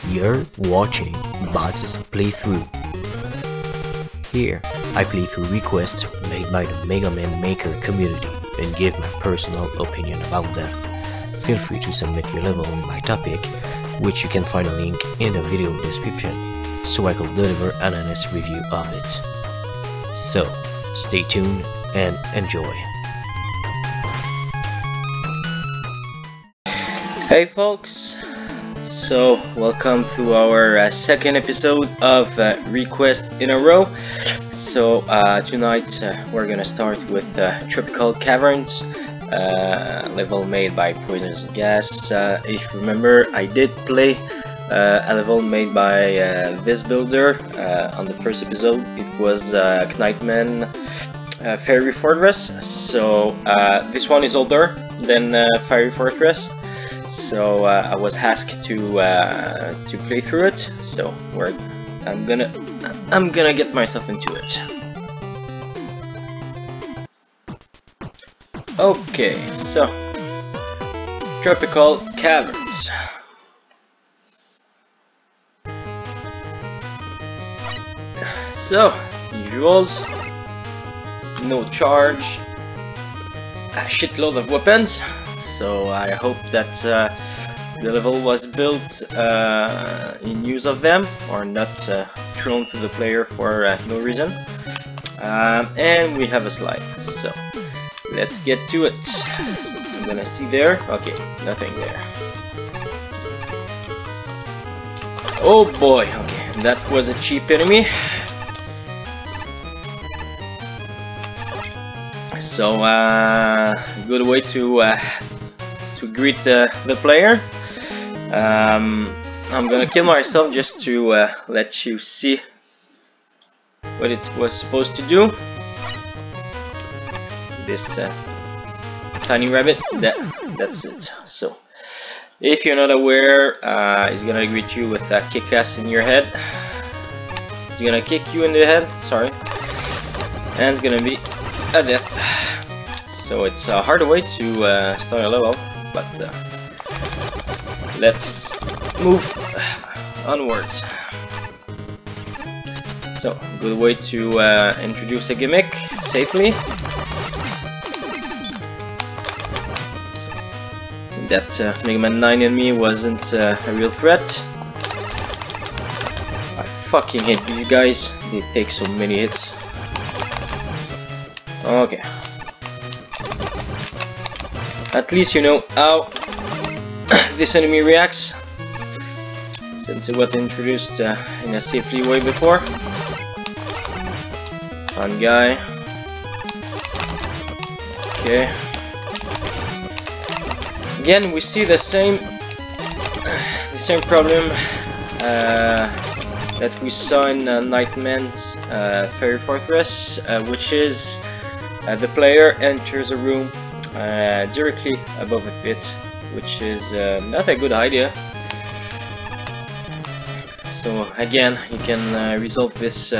You're watching Bots Playthrough. Here, I play through requests made by the Mega Man Maker community and give my personal opinion about them. Feel free to submit your level by topic, which you can find a link in the video description, so I could deliver an honest review of it. So, stay tuned and enjoy. Hey folks! So, welcome to our second episode of Request in a Row. So, tonight we're gonna start with Tropical Caverns, level made by PoisonousGas. If you remember, I did play a level made by this builder on the first episode. It was Knightman Fairy Fortress. So, this one is older than Fairy Fortress. So I was asked to play through it. So I'm gonna get myself into it. Okay, so Tropical Caverns. So usuals, no charge, a shitload of weapons. So I hope that the level was built in use of them, or not thrown to the player for no reason. And we have a slide, so let's get to it. So I'm gonna see there. Okay, nothing there. Oh boy, okay, that was a cheap enemy. So good way to greet the player. I'm gonna kill myself just to let you see what it was supposed to do. This tiny rabbit, that's it. So if you're not aware, he's gonna greet you with a kick-ass in your head. He's gonna kick you in the head, sorry, and it's gonna be a death. So it's a harder way to start a level, but let's move onwards. So, good way to introduce a gimmick safely. So, that Mega Man 9 enemy wasn't a real threat. I fucking hate these guys, they take so many hits. Okay. At least you know how this enemy reacts, since it was introduced in a safely way before. Fun guy. Okay. Again, we see the same problem that we saw in Knightman's Fairy Fortress, which is the player enters a room directly above a pit, which is not a good idea. So again, you can resolve this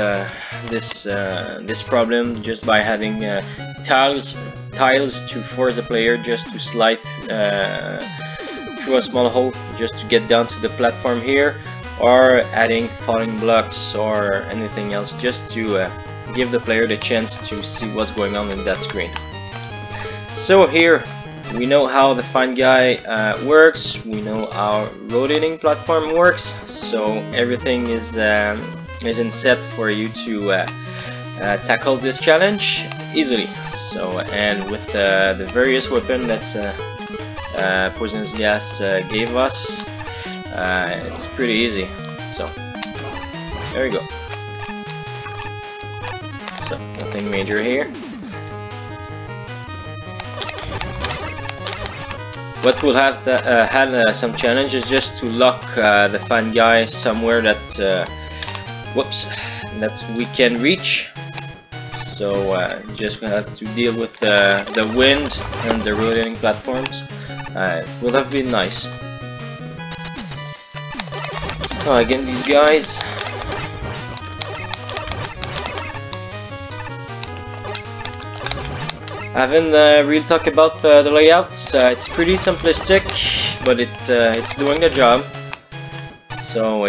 this problem just by having tiles to force the player just to slide through a small hole just to get down to the platform here, or adding falling blocks or anything else just to give the player the chance to see what's going on in that screen. So here we know how the Find Guy works, we know how rotating platform works, so everything is in set for you to tackle this challenge easily. So, and with the various weapons that PoisonousGas gave us, it's pretty easy. So there we go. So nothing major here. What will have had some challenges just to lock the Find Guy somewhere that that we can reach. So just gonna have to deal with the wind and the rotating platforms. Would have been nice. So again, these guys. I haven't really talked about the layouts. It's pretty simplistic, but it's doing the job. So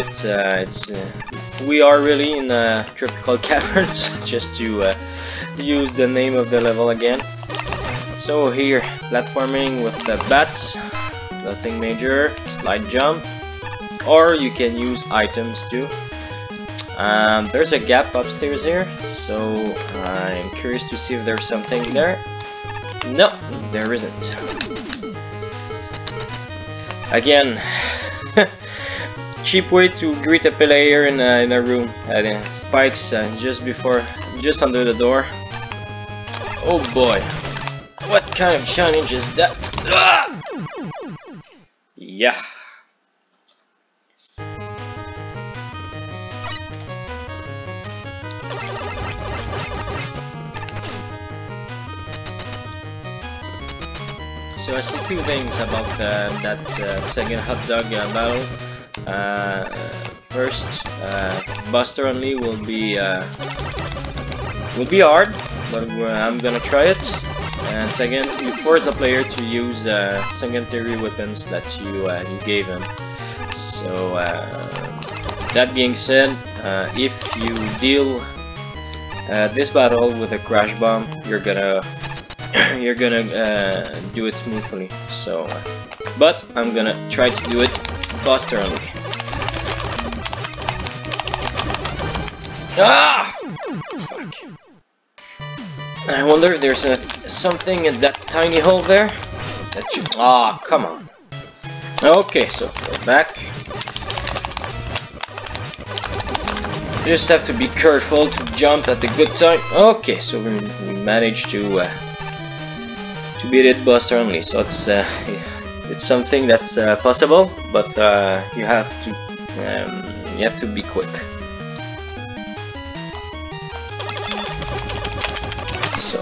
we are really in tropical caverns, just to use the name of the level again. So here, platforming with the bats, nothing major, slide jump, or you can use items too. There's a gap upstairs here, so I'm curious to see if there's something there. No, there isn't. Again, cheap way to greet a player in a room. Spikes just under the door. Oh boy, what kind of challenge is that? Ah! Yeah. So I see two things about that second hot dog battle. First, Buster only will be hard, but I'm gonna try it. And second, you force the player to use secondary weapons that you gave him. So that being said, if you deal this battle with a crash bomb, you're gonna do it smoothly. So, but I'm gonna try to do it Buster only. Ah! Fuck. I wonder if there's something in that tiny hole there. That you. Ah, come on. Okay, so we're back. You just have to be careful to jump at the good time. Okay, so we managed to beat it Buster only. So it's something that's possible, but you have to be quick. So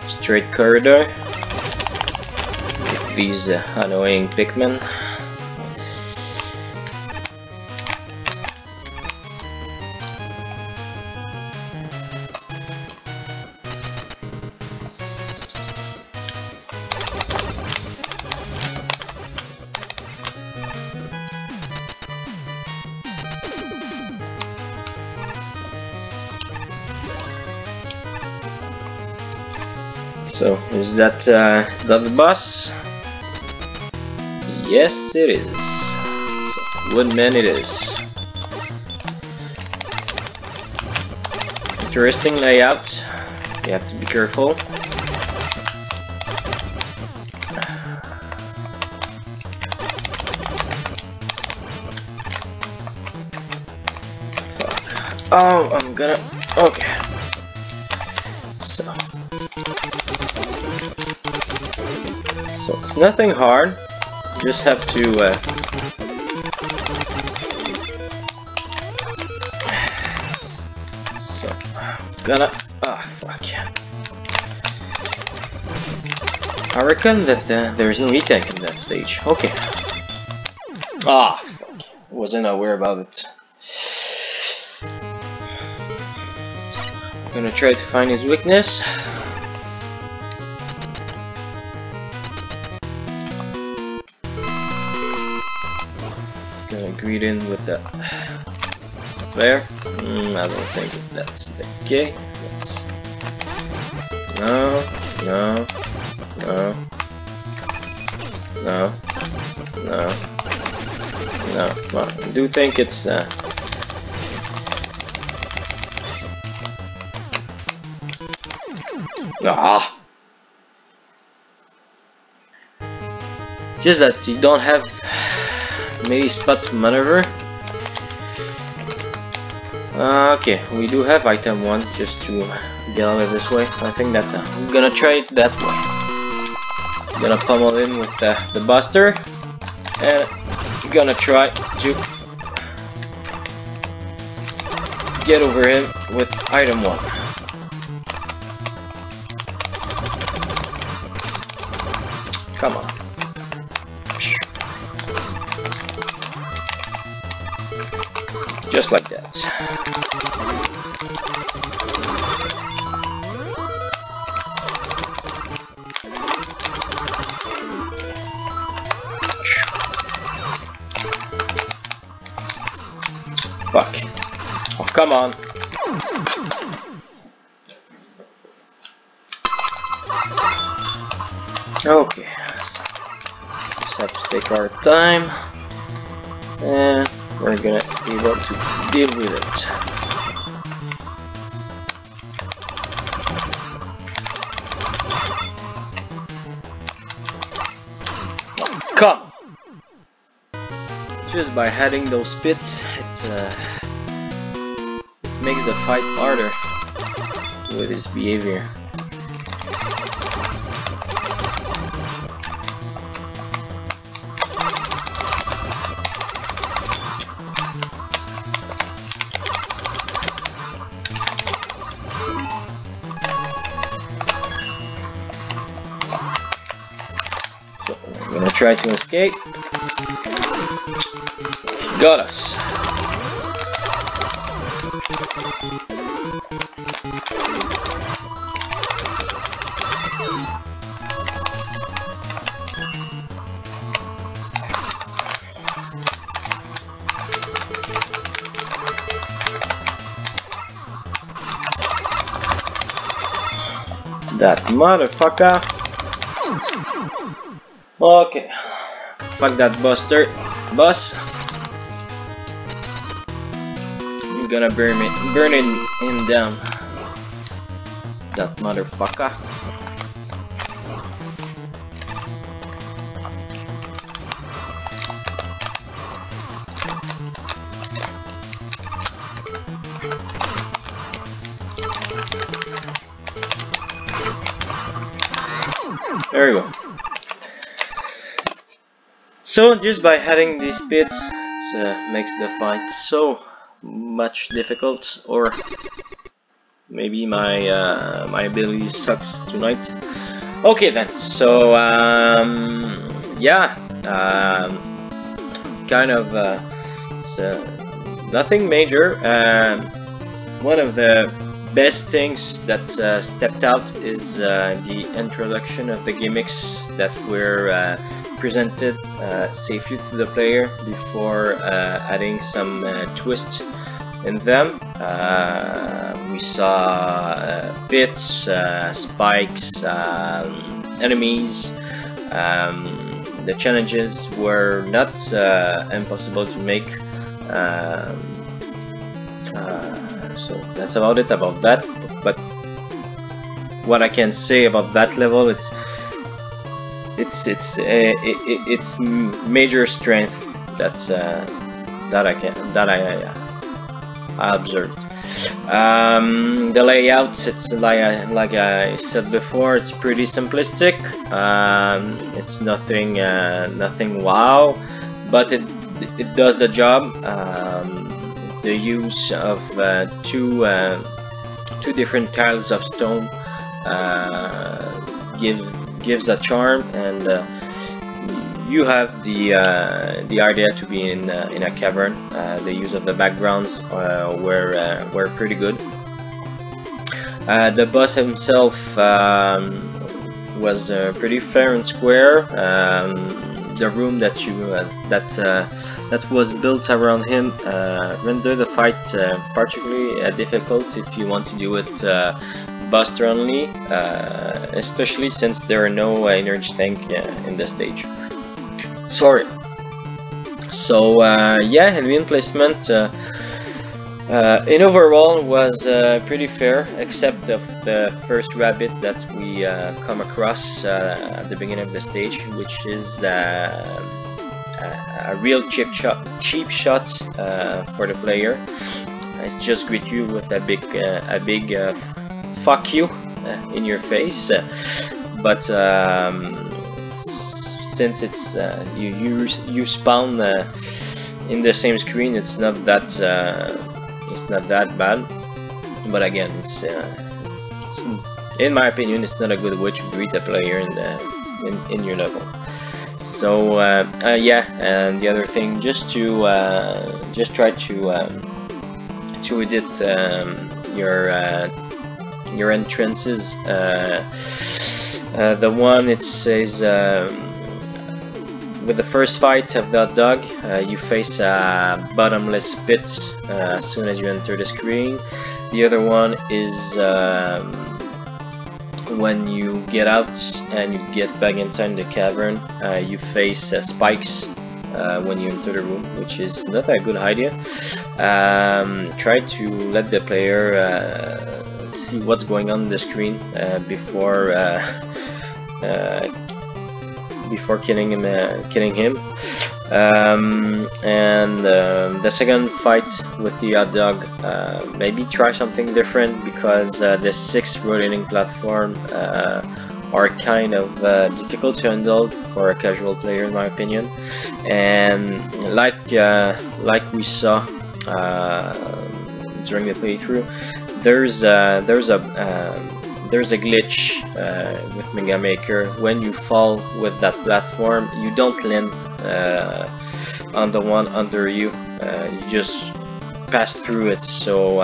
straight corridor with these annoying Pikmin. So, is that the boss? Yes, it is. So, Woodman it is. Interesting layout. You have to be careful. Fuck. Oh, I'm gonna. Okay. So it's nothing hard. You just have to so I'm gonna fuck. I reckon that there's no E-tank in that stage. Okay. Fuck. Wasn't aware about it. I'm gonna try to find his weakness. Gonna greet in with that flare. I don't think that's the case. No. Well, I do think it's it's just that you don't have many spots to maneuver. Okay, we do have item 1 just to get out of this way. I think that I'm gonna try it that way. I'm gonna pummel in with the Buster, and I'm gonna try to get over him with item 1. Come on. Just like that. Fuck. Oh, come on. Okay. Just have to take our time. And we're gonna be able to deal with it. Come! Just by heading those pits, it makes the fight harder with his behavior. So I'm gonna try to escape. Got us. That motherfucker. Okay. Fuck that buster. Boss. I'm gonna burn him down. That motherfucker. There we go. So just by heading these pits, it makes the fight so much difficult, or maybe my my ability sucks tonight. Okay then. So yeah, kind of it's nothing major. One of the best things that stepped out is the introduction of the gimmicks that were presented safely to the player before adding some twists in them. We saw pits, spikes, enemies. The challenges were not impossible to make. So that's about it about that. But what I can say about that level, it's major strength that's that I observed. The layouts, it's like I said before, it's pretty simplistic. It's nothing nothing wow, but it does the job. The use of two different tiles of stone gives a charm, and you have the idea to be in a cavern. The use of the backgrounds were pretty good. The boss himself was pretty fair and square. The room that you that was built around him rendered the fight particularly difficult if you want to do it buster only, especially since there are no energy tank in the stage. Sorry. So yeah, enemy placement in overall was pretty fair, except of the first rabbit that we come across at the beginning of the stage, which is a real cheap shot for the player. I just greet you with a big fuck you in your face, but since it's you spawn in the same screen, it's not that bad. But again, it's in my opinion, it's not a good way to greet a player in your level. So yeah, and the other thing, just try to edit your entrances. The one it says with the first fight of that dog, you face a bottomless pit as soon as you enter the screen. The other one is when you get out and you get back inside the cavern, you face spikes when you enter the room, which is not a good idea. Try to let the player see what's going on the screen before killing him. The second fight with the hot dog, maybe try something different, because the 6 rotating platform are kind of difficult to handle for a casual player, in my opinion. And like we saw during the playthrough, there's a glitch with Mega Maker. When you fall with that platform, you don't land on the one under you, you just pass through it. So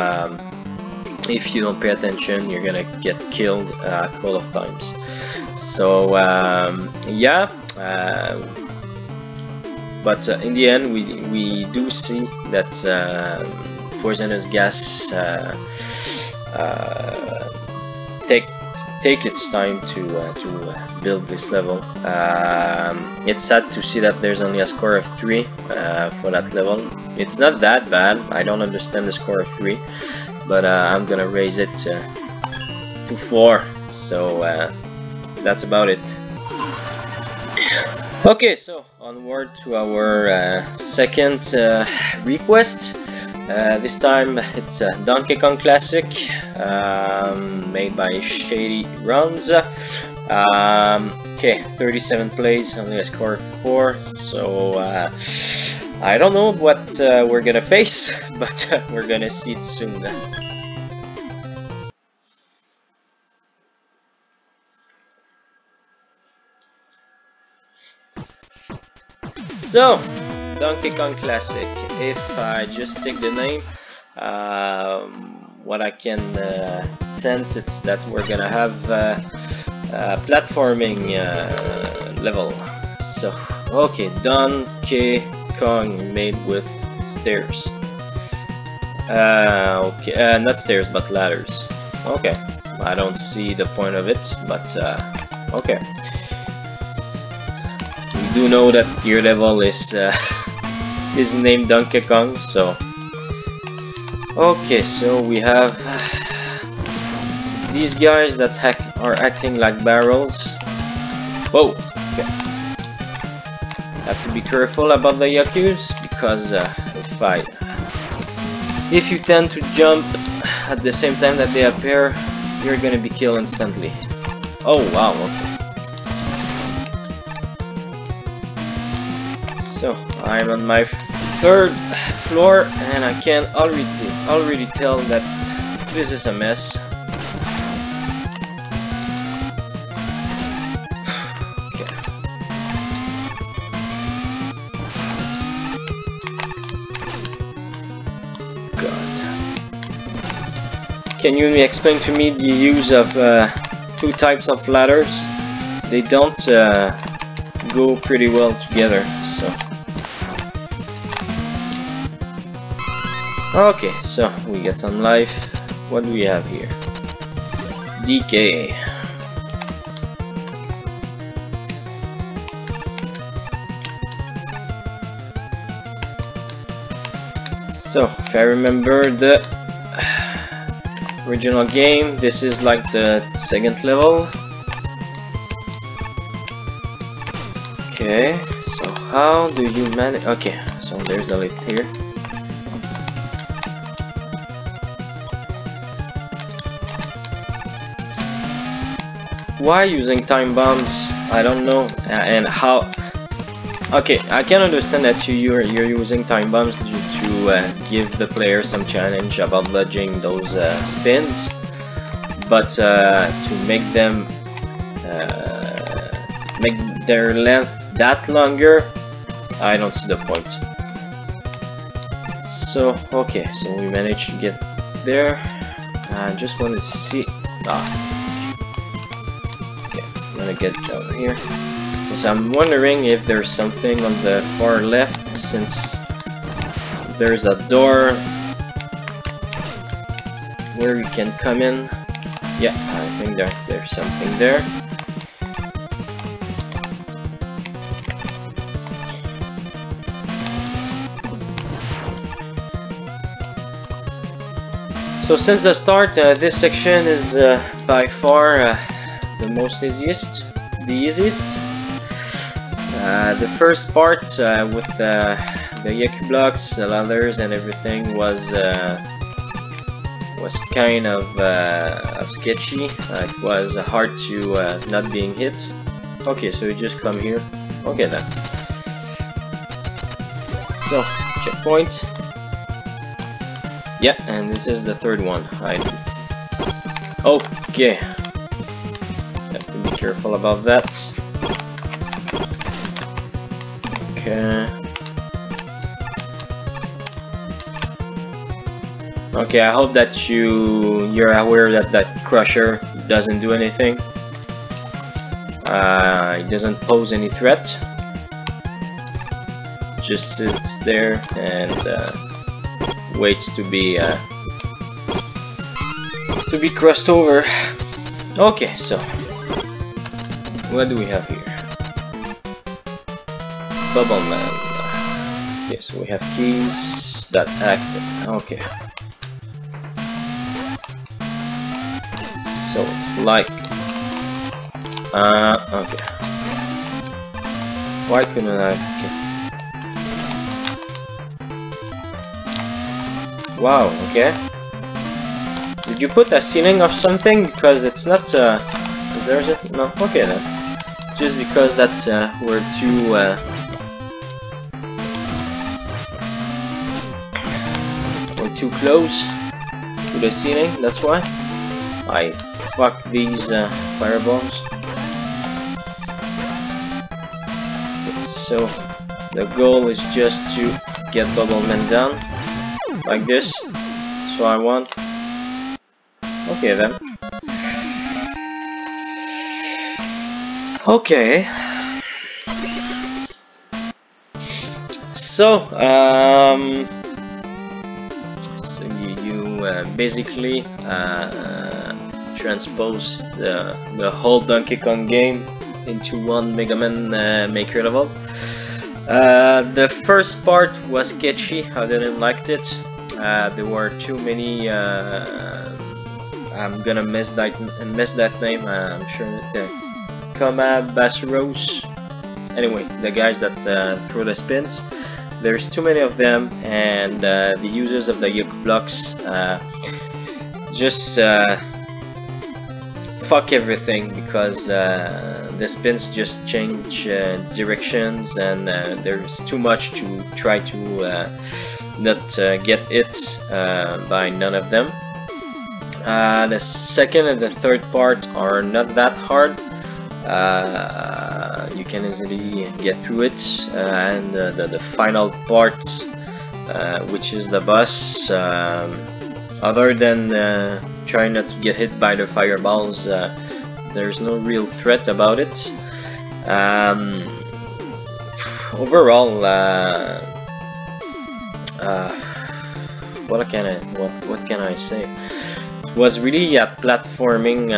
if you don't pay attention, you're gonna get killed a couple of times. So yeah, but in the end we do see that PoisonousGas take its time to build this level. It's sad to see that there's only a score of 3 for that level. It's not that bad. I don't understand the score of 3, but I'm gonna raise it to 4. So that's about it. Okay, so onward to our second request. This time it's a Donkey Kong classic, made by Shadyrounds. Okay, 37 plays, only a score of 4. So I don't know what we're gonna face, but we're gonna see it soon. So, Donkey Kong Classic. If I just take the name, what I can sense is that we're gonna have a platforming level. So, okay, Donkey Kong made with stairs. Okay, not stairs, but ladders. Okay, I don't see the point of it, but okay. We do know that your level is named Donkey Kong, so okay. So we have these guys that are acting like barrels. Whoa! Okay. Have to be careful about the Yakus, because if you tend to jump at the same time that they appear, you're gonna be killed instantly. Oh wow! Okay. So I'm on my 3rd floor, and I can already tell that this is a mess. Okay. God. Can you explain to me the use of 2 types of ladders? They don't go pretty well together, so. Okay, so we get some life. What do we have here? DK. So, if I remember the original game, this is like the 2nd level. Okay, so how do you manage? Okay, so there's the lift here. Why using time bombs? I don't know, and how. Okay, I can understand that you're using time bombs to give the player some challenge about dodging those spins, but to make them make their length that longer, I don't see the point. So okay, so we managed to get there. I just want to see. Okay, I'm gonna get down here. So I'm wondering if there's something on the far left, since there's a door where you can come in. Yeah, I think there's something there. So since the start, this section is by far the most easiest. The first part with the Yaku blocks, the ladders, and everything was kind of sketchy. It was hard to not being hit. Okay, so you just come here. Okay then. So checkpoint. Yeah, and this is the third one. Okay. Have to be careful about that. Okay. Okay, I hope that you're aware that that crusher doesn't do anything. It doesn't pose any threat. Just sits there and waits to be crossed over. Okay, so what do we have here? Bubble Man. Okay, so we have keys that act. Okay. So it's like okay. Why couldn't I? Okay. Wow, okay. Did you put a ceiling of something? Because it's not there's a no, okay then. Just because that we're too close to the ceiling, that's why. I fuck these fireballs. So the goal is just to get Bubble Man down like this. So I want. Okay then. Okay. So you basically transpose the whole Donkey Kong game into one Mega Man Maker level. The first part was sketchy. I didn't like it. There were too many. I'm gonna miss that name. I'm sure that Basros. Anyway, the guys that throw the spins. There's too many of them, and the users of the Yaku blocks just fuck everything, because the spins just change directions, and there's too much to try to not get hit by none of them. The second and the third part are not that hard. You can easily get through it, and the final part, which is the boss, other than trying not to get hit by the fireballs, there's no real threat about it. Overall, what can I say? It was really a platforming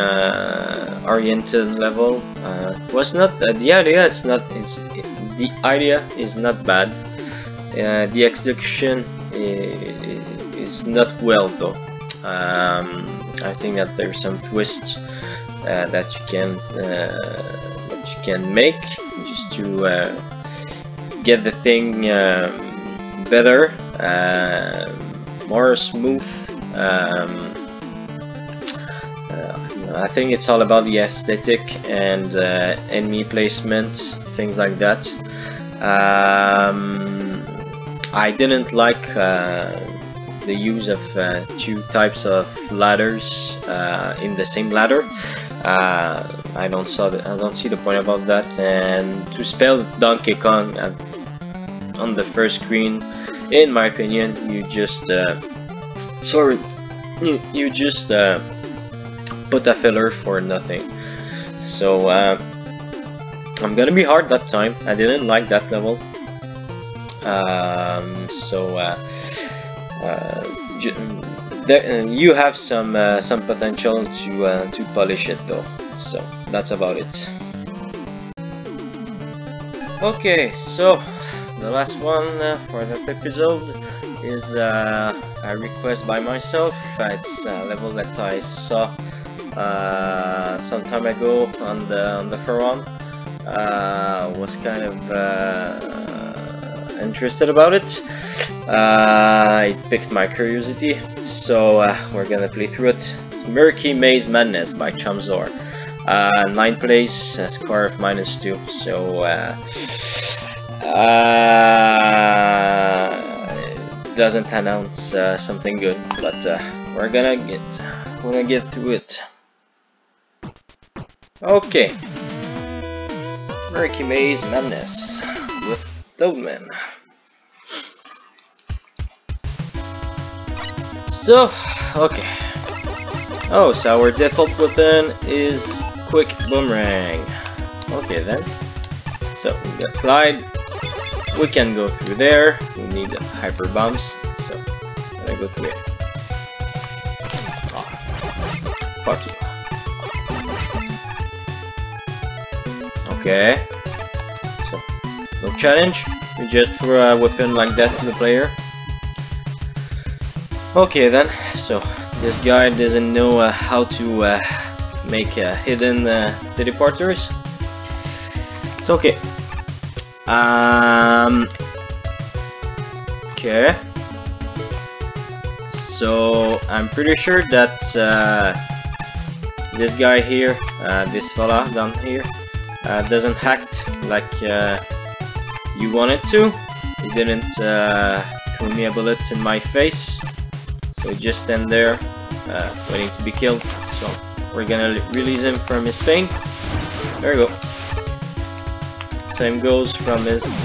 oriented level. It was not the idea. The idea is not bad. The execution is not well though. I think that there's some twists that you can make just to get the thing better, more smooth. I think it's all about the aesthetic and enemy placement, things like that. I didn't like the use of two types of ladders in the same ladder. I don't see the point about that. And to spell Donkey Kong on the first screen, in my opinion, you just put a filler for nothing. So I'm gonna be hard that time. I didn't like that level. You have some potential to polish it though. So that's about it. Okay, so the last one for that episode is a request by myself. It's a level that I saw some time ago on the forum. Was kind of interested about it. It piqued my curiosity, so we're gonna play through it. It's Murky Maze Madness by Chumpzor. 9th place, score of -2. So it doesn't announce something good, but we're gonna get through it. Okay. Murky Maze Madness with Toadman. So, okay. Oh, so our default weapon is Quick Boomerang. Okay then. So, we got Slide. We can go through there. We need Hyper Bombs. So, I'm gonna go through it. Oh, fuck you. Okay. So, no challenge. You just throw a weapon like that to the player. Okay then. So, this guy doesn't know how to make hidden teleporters. It's okay. Okay. So I'm pretty sure that this guy here, this fella down here, doesn't act like you wanted to. He didn't throw me a bullet in my face. So he just stand there, waiting to be killed. So we're gonna release him from his pain. There we go. Same goes from this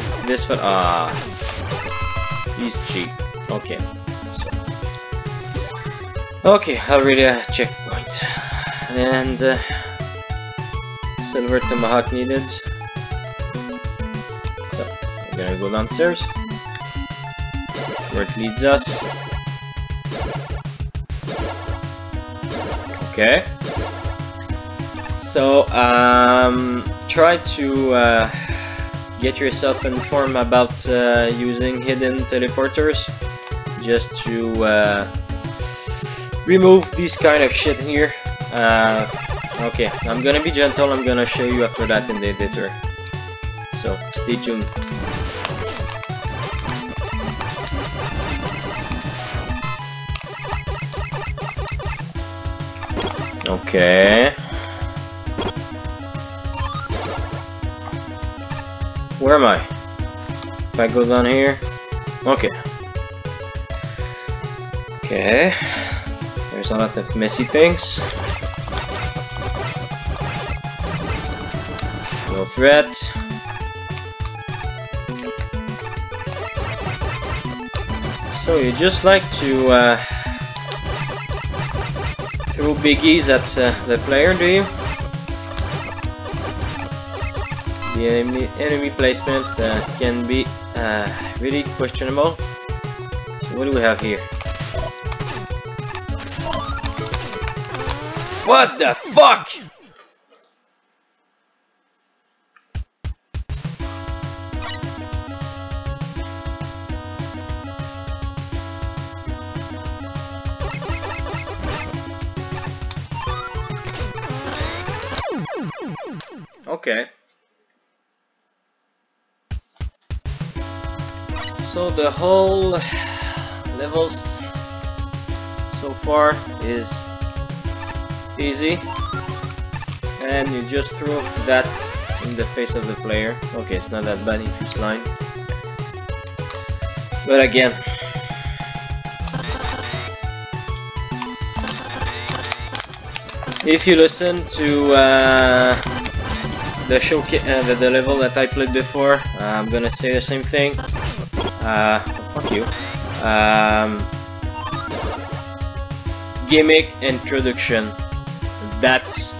one. Ah, he's cheap. Okay. So okay, already a checkpoint, and silver tomahawk needed. So we're gonna go downstairs, where it leads us. Okay. So try to get yourself informed about using hidden teleporters, just to remove this kind of shit here. Okay, I'm gonna be gentle. I'm gonna show you after that in the editor. So stay tuned. Okay. Where am I? If I go down here. Okay. Okay. There's a lot of messy things. No threat. So you just like to throw biggies at the player, do you? The enemy placement can be really questionable. So what do we have here? What the fuck? Okay. So the whole levels so far is easy, and you just throw that in the face of the player. Okay, it's not that bad if you slide, but again, if you listen to the level that I played before, I'm gonna say the same thing. Fuck you. Gimmick introduction. That's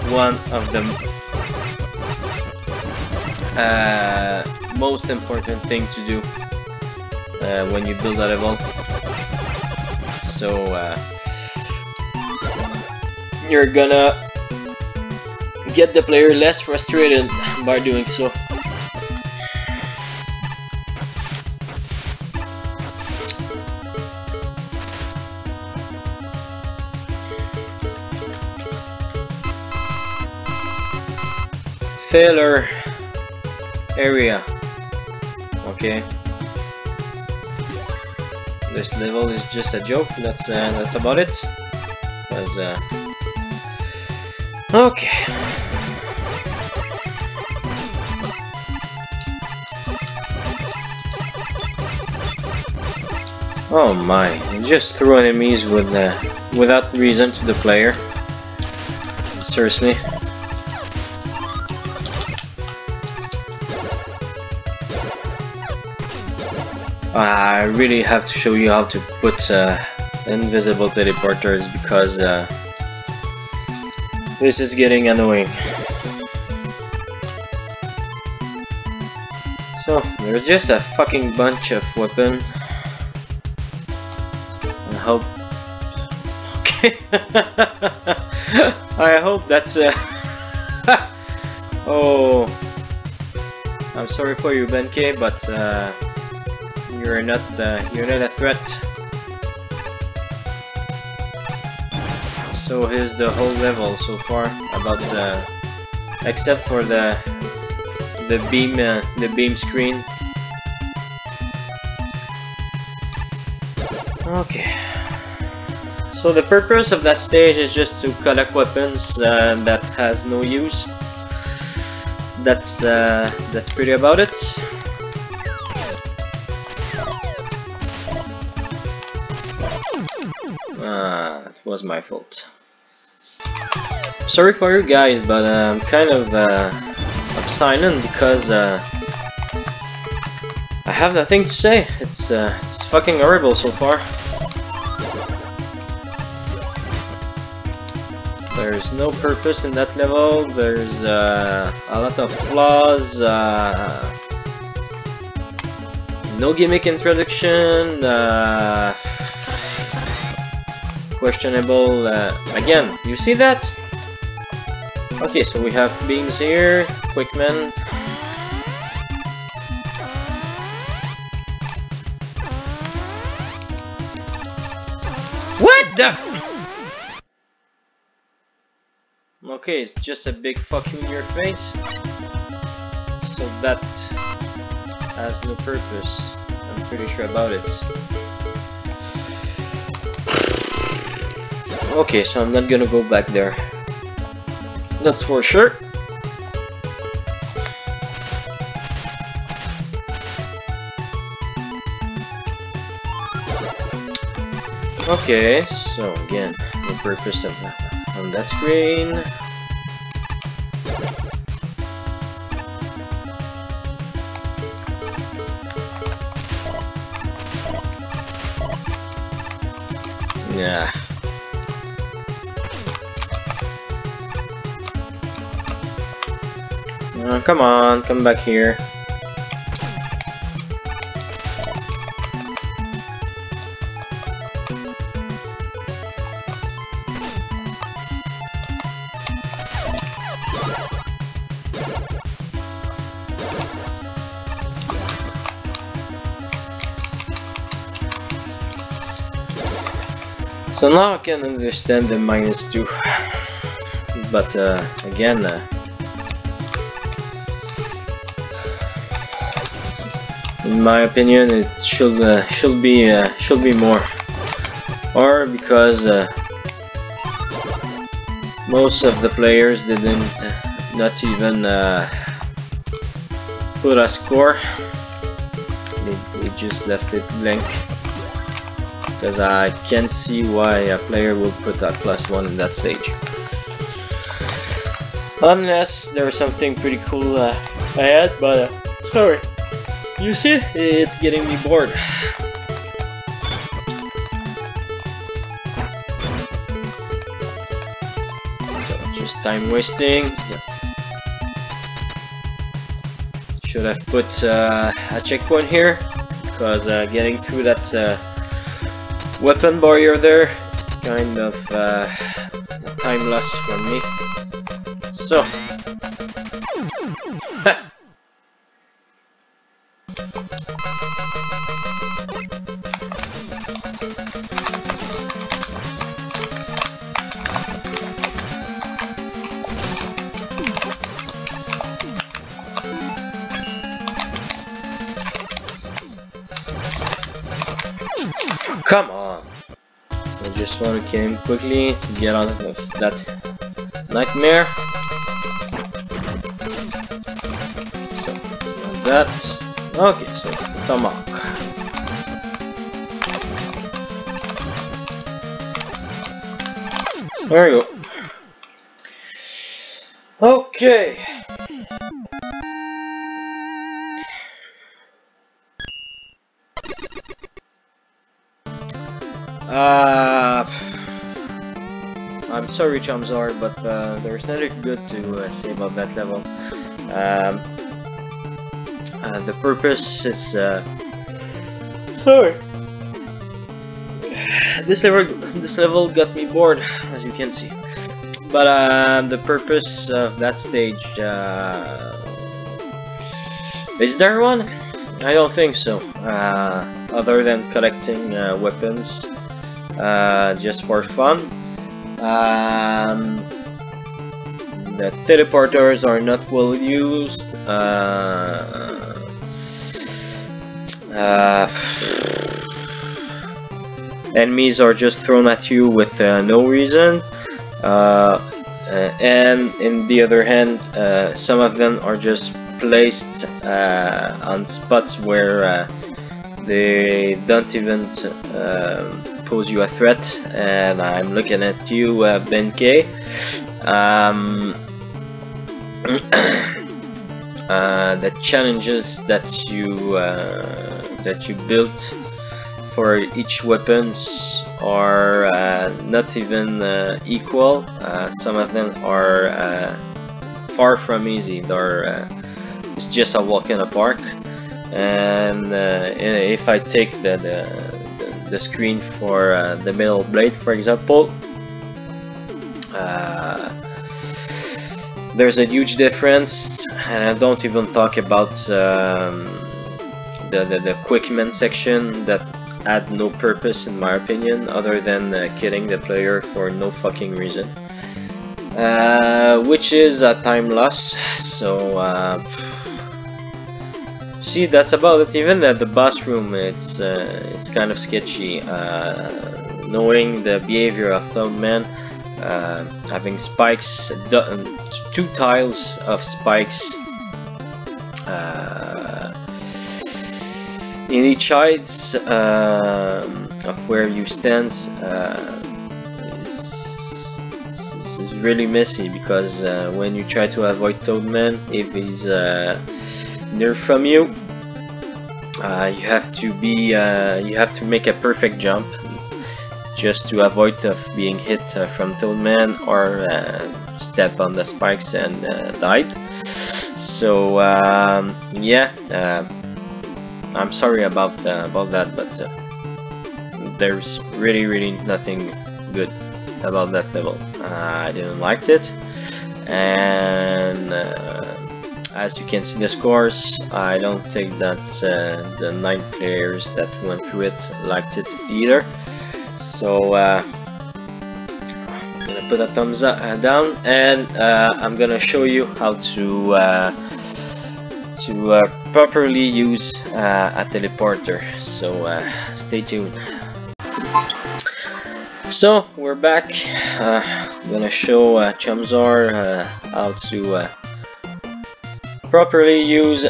one of them. most important thing to do when you build a level. So you're gonna get the player less frustrated by doing so. Failure area. Okay. This level is just a joke. That's about it. Okay. Oh my! You just throw enemies without reason to the player. Seriously. I really have to show you how to put invisible teleporters, because this is getting annoying. So there's just a fucking bunch of weapons. I hope. Okay. I hope that's. Oh, I'm sorry for you, Benkei, but. You're not a threat. So here's the whole level so far, about except for the beam screen. Okay. So the purpose of that stage is just to collect weapons that has no use. That's pretty about it. It was my fault. Sorry for you guys, but I'm kind of silent because I have nothing to say. It's fucking horrible so far. There's no purpose in that level. There's a lot of flaws. No gimmick introduction. Questionable. Again, you see that? Okay, so we have beams here. Quickman. What the? Okay, it's just a big fuck you in your face. So that has no purpose. I'm pretty sure about it. Okay, so I'm not gonna go back there. That's for sure. Okay, so again, the purpose of on that screen. Yeah. Come on, come back here. So now I can understand the -2, but again, in my opinion, it should be more, or because most of the players didn't not even put a score. They just left it blank. Because I can't see why a player would put a +1 in that stage. Unless there's something pretty cool ahead, but sorry. You see, it's getting me bored. So, just time wasting. Should have put a checkpoint here, because getting through that weapon barrier there, kind of time loss for me. So, come on! So I just want to kill him quickly to get out of that nightmare. So it's not that. Okay, so it's the tomahawk. There you go. Okay. I'm sorry, Chumpzor, but there's nothing good to say about that level. The purpose is sorry. This level got me bored, as you can see. But the purpose of that stage, is there one? I don't think so. Other than collecting weapons, just for fun. The teleporters are not well used. Enemies are just thrown at you with no reason. And in the other hand, some of them are just placed on spots where they don't even pose you a threat. And I'm looking at you, Ben K. The challenges that you built for each weapons are not even equal. Some of them are far from easy. It's just a walk in a park. And if I take the screen for the middle blade, for example, there's a huge difference, and I don't even talk about the equipment section that had no purpose in my opinion, other than killing the player for no fucking reason, which is a time loss. So see, that's about it. Even the boss room, it's kind of sketchy, knowing the behavior of Toadman. Having spikes, 2 tiles of spikes in each sides of where you stand, is really messy, because when you try to avoid Toadman, if he's near from you, you have to make a perfect jump just to avoid of being hit from Toadman, or step on the spikes and died. So yeah, I'm sorry about that, but there's really nothing good about that level. I didn't like it, and as you can see the scores, I don't think that the 9 players that went through it liked it either. So I'm gonna put a thumbs up, down, and I'm gonna show you how to properly use a teleporter. So stay tuned. So we're back. I'm gonna show Chumpzor how to properly use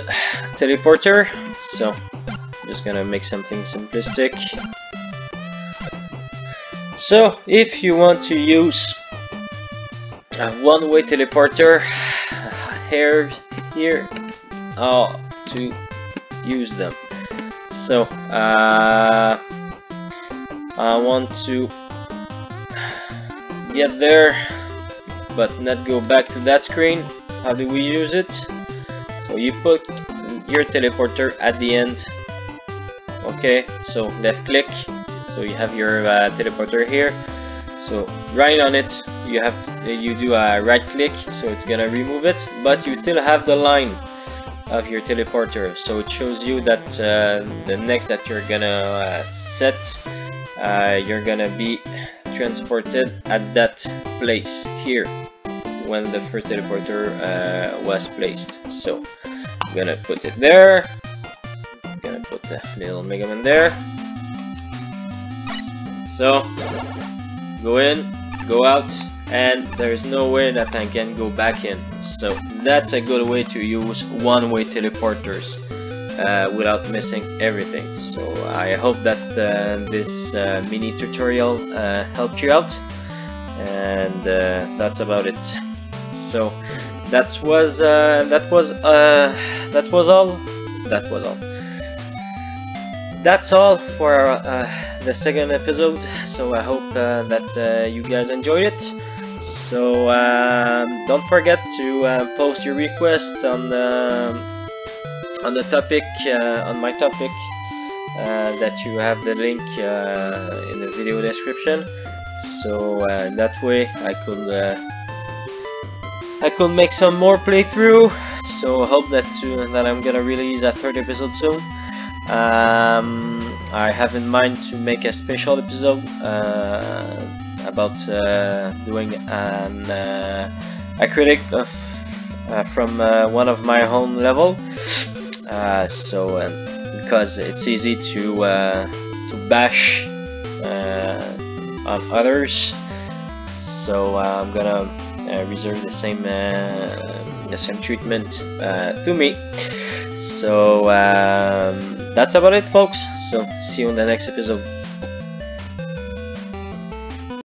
teleporter. So I'm just gonna make something simplistic. So if you want to use a one-way teleporter, here how to use them. So I want to get there but not go back to that screen. How do we use it? So you put your teleporter at the end. Okay, so left click, so you have your teleporter here. So right on it, you do a right click, so it's gonna remove it, but you still have the line of your teleporter, so it shows you that the next that you're gonna set, you're gonna be transported at that place here when the first teleporter was placed. So I'm gonna put it there. I'm gonna put the little Mega Man there. So go in, go out, and there's no way that I can go back in. So that's a good way to use one-way teleporters without missing everything. So I hope that this mini tutorial helped you out, and that's about it. So that was all. That's all for the second episode. So I hope that you guys enjoyed it. So don't forget to post your requests on the topic, on my topic, that you have the link in the video description. So that way I could make some more playthrough. So I hope that I'm gonna release a third episode soon. I have in mind to make a special episode about doing a critic of from one of my own level. Because it's easy to bash on others, so I'm gonna reserve the same treatment to me. So that's about it, folks. So see you in the next episode.